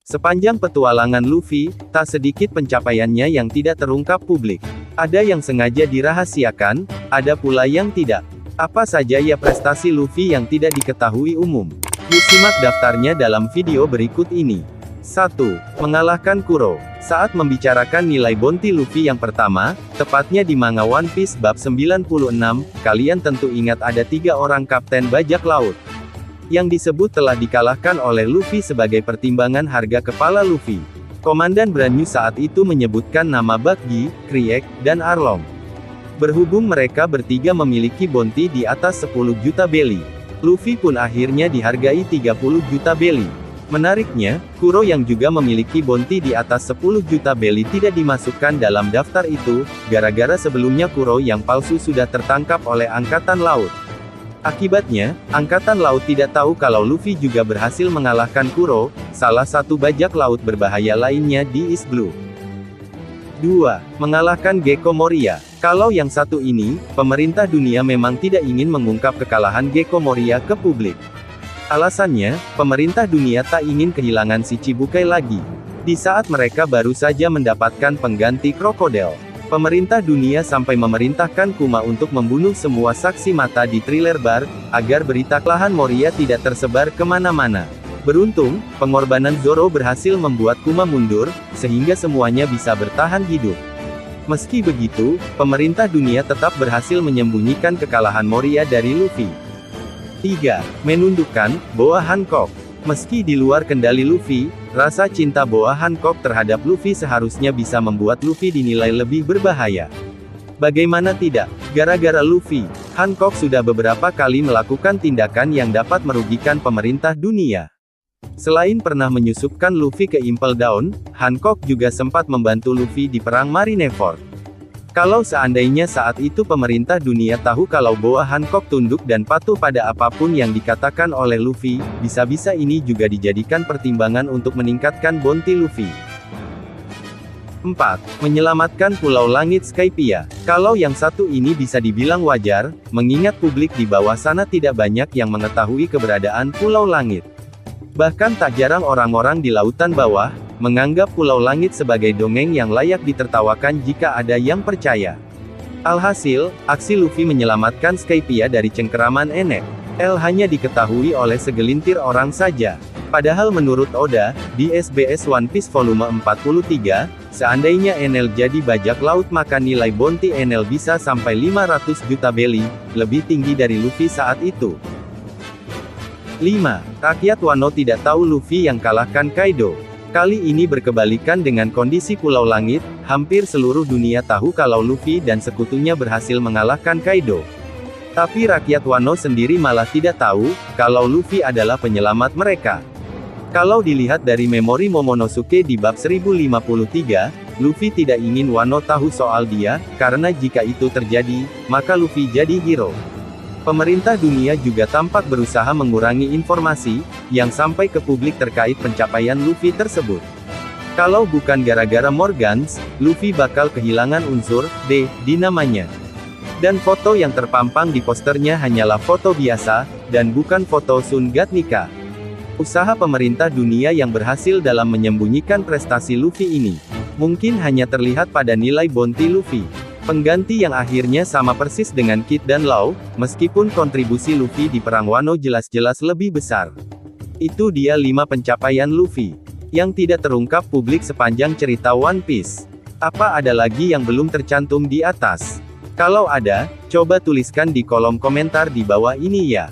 Sepanjang petualangan Luffy, tak sedikit pencapaiannya yang tidak terungkap publik. Ada yang sengaja dirahasiakan, ada pula yang tidak. Apa saja ya prestasi Luffy yang tidak diketahui umum? Yuk simak daftarnya dalam video berikut ini. 1. Mengalahkan Kuro. Saat membicarakan nilai bounty Luffy yang pertama, tepatnya di manga One Piece bab 96, kalian tentu ingat ada 3 orang kapten bajak laut yang disebut telah dikalahkan oleh Luffy sebagai pertimbangan harga kepala Luffy. Komandan Brand New saat itu menyebutkan nama Buggy, Krieg, dan Arlong. Berhubung mereka bertiga memiliki bounty di atas 10 juta belly, Luffy pun akhirnya dihargai 30 juta belly. Menariknya, Kuro yang juga memiliki bounty di atas 10 juta belly tidak dimasukkan dalam daftar itu, gara-gara sebelumnya Kuro yang palsu sudah tertangkap oleh Angkatan Laut. Akibatnya, Angkatan Laut tidak tahu kalau Luffy juga berhasil mengalahkan Kuro, salah satu bajak laut berbahaya lainnya di East Blue. 2. Mengalahkan Gecko Moria. Kalau yang satu ini, pemerintah dunia memang tidak ingin mengungkap kekalahan Gecko Moria ke publik. Alasannya, pemerintah dunia tak ingin kehilangan si Chibukai lagi. Di saat mereka baru saja mendapatkan pengganti krokodil, pemerintah dunia sampai memerintahkan Kuma untuk membunuh semua saksi mata di Thriller Bar, agar berita kekalahan Moria tidak tersebar kemana-mana. Beruntung, pengorbanan Zoro berhasil membuat Kuma mundur, sehingga semuanya bisa bertahan hidup. Meski begitu, pemerintah dunia tetap berhasil menyembunyikan kekalahan Moria dari Luffy. 3. Menundukkan Boa Hancock. Meski di luar kendali Luffy, rasa cinta Boa Hancock terhadap Luffy seharusnya bisa membuat Luffy dinilai lebih berbahaya. Bagaimana tidak? Gara-gara Luffy, Hancock sudah beberapa kali melakukan tindakan yang dapat merugikan pemerintah dunia. Selain pernah menyusupkan Luffy ke Impel Down, Hancock juga sempat membantu Luffy di perang Marineford. Kalau seandainya saat itu pemerintah dunia tahu kalau Boa Hancock tunduk dan patuh pada apapun yang dikatakan oleh Luffy, bisa-bisa ini juga dijadikan pertimbangan untuk meningkatkan bounty Luffy. 4. Menyelamatkan Pulau Langit Skypiea. Kalau yang satu ini bisa dibilang wajar, mengingat publik di bawah sana tidak banyak yang mengetahui keberadaan Pulau Langit. Bahkan tak jarang orang-orang di lautan bawah menganggap Pulau Langit sebagai dongeng yang layak ditertawakan jika ada yang percaya. Alhasil, aksi Luffy menyelamatkan Skypiea dari cengkeraman Enek hanya diketahui oleh segelintir orang saja. Padahal menurut Oda, di SBS One Piece volume 43, seandainya Enel jadi bajak laut maka nilai bounty Enel bisa sampai 500 juta belly, lebih tinggi dari Luffy saat itu. 5. Rakyat Wano tidak tahu Luffy yang kalahkan Kaido. Kali ini berkebalikan dengan kondisi Pulau Langit, hampir seluruh dunia tahu kalau Luffy dan sekutunya berhasil mengalahkan Kaido. Tapi rakyat Wano sendiri malah tidak tahu, kalau Luffy adalah penyelamat mereka. Kalau dilihat dari memori Momonosuke di bab 1053, Luffy tidak ingin Wano tahu soal dia, karena jika itu terjadi, maka Luffy jadi hero. Pemerintah dunia juga tampak berusaha mengurangi informasi yang sampai ke publik terkait pencapaian Luffy tersebut. Kalau bukan gara-gara Morgans, Luffy bakal kehilangan unsur D di namanya. Dan foto yang terpampang di posternya hanyalah foto biasa, dan bukan foto Sun Gatnika. Usaha pemerintah dunia yang berhasil dalam menyembunyikan prestasi Luffy ini, mungkin hanya terlihat pada nilai bounty Luffy. Pengganti yang akhirnya sama persis dengan Kid dan Law, meskipun kontribusi Luffy di Perang Wano jelas-jelas lebih besar. Itu dia 5 pencapaian Luffy yang tidak terungkap publik sepanjang cerita One Piece. Apa ada lagi yang belum tercantum di atas? Kalau ada, coba tuliskan di kolom komentar di bawah ini ya.